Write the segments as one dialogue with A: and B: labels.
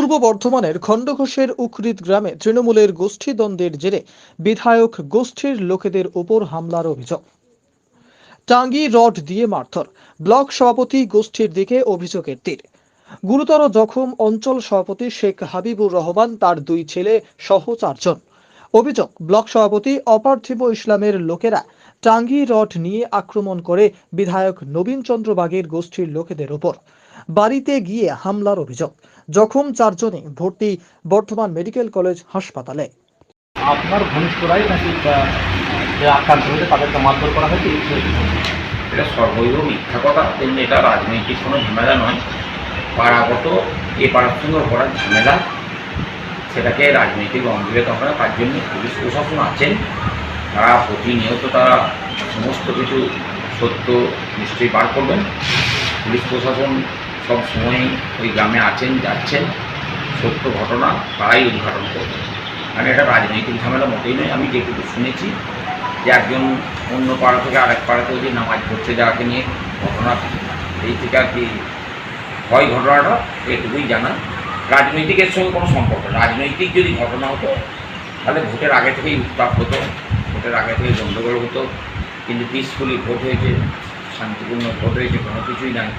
A: পূর্ব বর্ধমানের খণ্ডঘোষের উকরিত গ্রামে তৃণমূলের গোষ্ঠীদ্বন্দ্বের জেরে বিধায়ক গোষ্ঠীর লোকেদের ওপর হামলার অভিযোগ। টাঙ্গি রড দিয়ে মারধর, ব্লক সভাপতি গোষ্ঠীর দিকে অভিযোগের তীর। গুরুতর জখম অঞ্চল সভাপতি শেখ হাবিবুর রহমান, তার দুই ছেলে সহ 4 জন। অভিযোগ, ব্লক সভাপতি অপার্থিব ইসলামের লোকেরা টাঙ্গি রড নিয়ে আক্রমণ করে বিধায়ক নবীন চন্দ্র বাগের গোষ্ঠীর লোকেদের ওপর। বাড়িতে গিয়ে হামলার অভিযোগ। জখম 4 জনই ভর্তি বর্ধমান মেডিকেল কলেজ হাসপাতালে।
B: আপনার ঘনিষ্ঠরাই নাকি যে আক্রান্ত হয়েছে তাদেরকে মারধর করা হয়েছে?
C: এটা সর্বৈব মিথ্যা কথা। তেমনি এটা রাজনৈতিক কোনো ঝামেলা নয়, পাড়াগত এ পাড়ার সঙ্গে করার ঝামেলা, সেটাকে রাজনৈতিক অঙ্গীভূত হবে না। তার জন্য পুলিশ প্রশাসন আছেন, তারা প্রতিনিয়ত তারা সমস্ত কিছু সত্য নিশ্চয়ই বার করবেন। পুলিশ প্রশাসন সব সময় ওই গ্রামে আছেন, যাচ্ছেন, সত্য ঘটনা তারাই উদ্ঘাটন করবেন। মানে এটা রাজনৈতিক ঝামেলা মোটেই নয়। আমি যেটুকু শুনেছি যে একজন অন্য পাড়া থেকে আরেক পাড়াতে ওই যে নামাজ পড়তে যাওয়াকে নিয়ে ঘটনা, এই থেকে আর কি হয় ঘটনাটা, এটুকুই জানা। রাজনৈতিকের সঙ্গে কোনো সম্পর্ক, রাজনৈতিক যদি ঘটনা হতো তাহলে ভোটের আগে থেকেই উত্তাপ হতো, ভোটের আগে থেকে গণ্ডগোল হতো। কিন্তু পিসফুলি ভোট হয়েছে, শান্তিপূর্ণ ভোট হয়েছে, কোনো কিছুই নাই।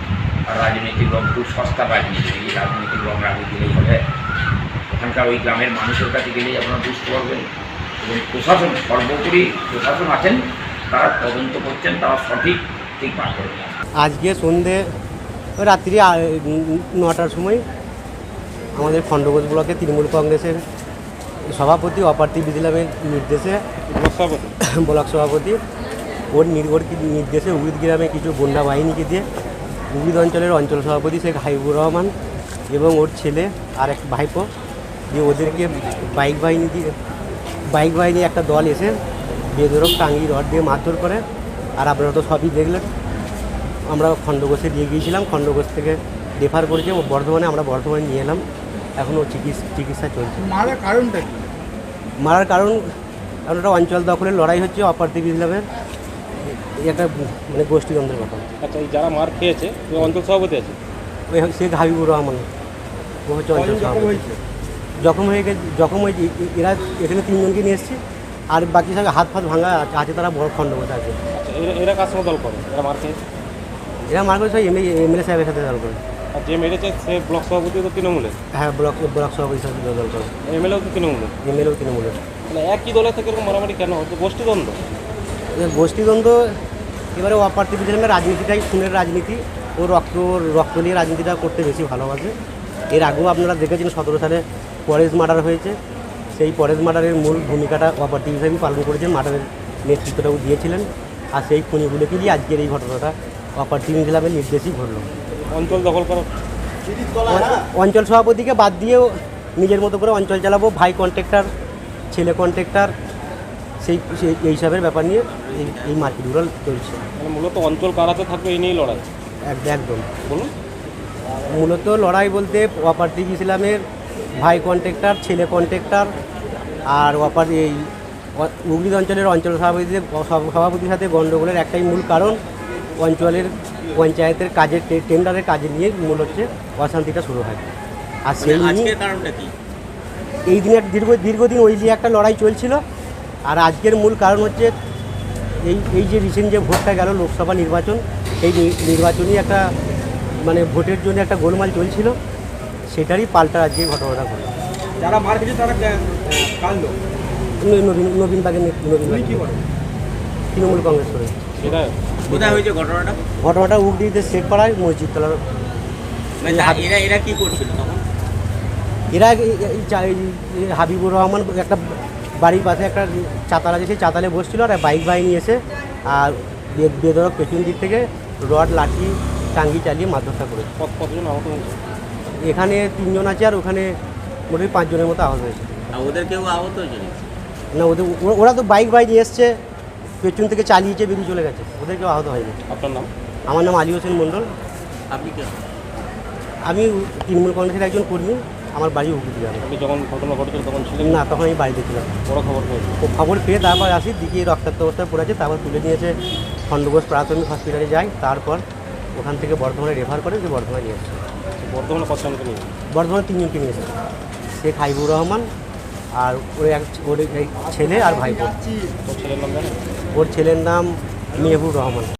C: আর রাজনৈতিক রং খুব সস্তা রাজনীতি, এই রাজনৈতিক রং আগে দিলেই হবে। ওখানকার ওই গ্রামের মানুষের কাছে গেলেই আপনারা বুঝতে পারবেন। এবং প্রশাসন, সর্বোপরি প্রশাসন আছেন, তারা তদন্ত করছেন, তারা ঠিক বার করবেন।
D: আজকে সন্ধে রাত্রি 9টার সময় আমাদের খণ্ডঘোষ ব্লকে তৃণমূল কংগ্রেসের সভাপতি অপার্থিব ইসলামের নির্দেশে, ব্লক সভাপতি ওর নির্দেশে উকরিত গ্রামে কিছু গুন্ডা বাহিনীকে দিয়ে উকরিত অঞ্চলের অঞ্চল সভাপতি শেখ হাবিবুর রহমান এবং ওর ছেলে আর এক ভাইপো দিয়ে ওদেরকে বাইক বাহিনী একটা দল এসে বেধড়ক টাঙ্গি রড দিয়ে মারধর করে। আর আপনারা তো সবই দেখলেন। আমরা খণ্ডঘোষে দিয়ে গিয়েছিলাম, খণ্ডঘোষ থেকে রেফার করেছে বর্ধমানে, আমরা বর্ধমানে নিয়ে এলাম। এখনও চিকিৎসা চলছে।
B: মারার কারণটা কি?
D: মারার কারণ একটা অঞ্চল দখলের লড়াই হচ্ছে অপার্থিব ইসলামের একটা মানে গোষ্ঠীদ্বন্দ্বের কথা।
B: আচ্ছা, এই যারা মার খেয়েছে অঞ্চল সভাপতি আছে,
D: ওই শেখ হাবিবুর রহমান, ও হচ্ছে অঞ্চল সভাপতি। জখম হয়েছে এরা এখানে 3 জনকে নিয়ে এসছে, আর বাকি সব হাত ভাঙা আছে, তারা বড় খণ্ডঘোষ আছে।
B: এরা কার সঙ্গে দল করে? এরা মার খেয়েছে,
D: এরা মার করে সব এমএলএ সাহেবের সাথে দল করে।
B: আর যে মেরেছে সে ব্লক সভাপতি তো তৃণমূলের?
D: হ্যাঁ, ব্লক সভাপতির সাথে দল করে।
B: এমএলএও তো তৃণমূলের?
D: এমএলএও তৃণমূলের।
B: মানে একই দলের থেকে এরকম মারামারি কেন হচ্ছে? গোষ্ঠীদ্বন্দ্ব।
D: গোষ্ঠীদ্বন্দ্ব এবারে অপার্থিব ইসলামের রাজনীতিটাই খুনের রাজনীতি। ও রক্ত নিয়ে রাজনীতিটা করতে বেশি ভালোবাসে। এর আগেও আপনারা দেখেছেন 17 সালে পরেশ মার্ডার হয়েছে। সেই পরেশ মার্ডারের মূল ভূমিকাটা অপার্থিব ইসলামই পালন করেছেন, মার্ডারের নেতৃত্বটাও দিয়েছিলেন। আর সেই খুনিগুলোকে দিয়ে আজকের এই ঘটনাটা অপার্থিব ইসলামের নির্দেশই ঘটল। অঞ্চল দখল করা, অঞ্চল সভাপতিকে বাদ দিয়েও নিজের মতো করে অঞ্চল চালাবো, ভাই কন্ট্রাক্টর, ছেলে কন্ট্রাক্টর, সেই হিসাবের ব্যাপার নিয়ে এই মারপিটগুলো চলছে।
B: মানে মূলত অঞ্চল কারাতে থাকবে এই নিয়েই লড়াই?
D: একদম
B: বলুন।
D: মূলত লড়াই বলতে অপার্থিব ইসলামের ভাই কন্ট্রাক্টর, ছেলে কন্ট্রাক্টর আর এই উকরিত অঞ্চলের অঞ্চল সভাপতির সাথে গণ্ডগোলের একটাই মূল কারণ, অঞ্চলের পঞ্চায়েতের কাজের টেন্ডারের কাজে নিয়ে মূল হচ্ছে অশান্তিটা শুরু হয়। আর সেই
B: কারণটা কি?
D: এই দিনের দীর্ঘদিন ওই যে একটা লড়াই চলছিল। আর আজকের মূল কারণ হচ্ছে এই যে রিসেন্ট যে ভোটটা গেল লোকসভা নির্বাচন, এই নির্বাচনী একটা মানে ভোটের জন্য একটা গোলমাল চলছিল, সেটারই পাল্টা আজকে ঘটনাটা ঘটল।
B: যারা মার খেয়েছে তারা কার লোক?
D: নবীন বাগের তৃণমূল কংগ্রেস করে।
B: সেটা কোথায় হয়েছে
D: ঘটনাটা উকরিতে শেখপাড়ায় মসজিদ তলার।
B: এরা কি করছিল তখন?
D: এরা হাবিবুর রহমান একটা বাড়ির পাশে একটা চাতাল আছে, সেই চাতালে বসছিল। আর বাইক বাহিনী এসে আর বেধড়ক পেছন দিক থেকে রড, লাঠি, টাঙ্গি চালিয়ে মারধরটা করে।
B: কতজন আহত হয়েছে?
D: এখানে 3 জন আছে, আর ওখানে মোটামুটি 5 জনের মতো আহত হয়েছে।
B: ওদের কেউ আহত হয়েছে
D: না, ওরা তো বাইক বাহিনী এসছে, পেছন থেকে চালিয়েছে, বেরিয়ে চলে গেছে, ওদের কেউ আহত হয়নি।
B: আপনার নাম?
D: আমার নাম আলী হোসেন মণ্ডল।
B: আপনি কে?
D: আমি তৃণমূল কংগ্রেসের একজন কর্মী। আমার বাড়ি উকরিত গ্রামে।
B: আপনি যখন ঘটনা ঘটেছিল তখন ছিলেন
D: না, তখন আমি বাড়িতে ছিলাম।
B: বড় খবর পেয়েছি।
D: খবর পেয়ে তারপর আসি, দিকে রক্তাক্ত অবস্থায় পড়েছে, তারপর তুলে নিয়েছে খণ্ডঘোষ প্রাথমিক হসপিটালে যাই, তারপর ওখান থেকে বর্ধমানে রেফার করে যে বর্ধমানে নিয়ে আসছে।
B: বর্ধমানে কতজনকে নিয়ে?
D: বর্ধমানে 3 জনকে নিয়েছে, শেখ হাইবুর রহমান আর ওর এই ছেলে আর ভাইপো।
B: তোর ছেলের নাম জানেন?
D: ওর ছেলের নাম মেহবুব রহমান।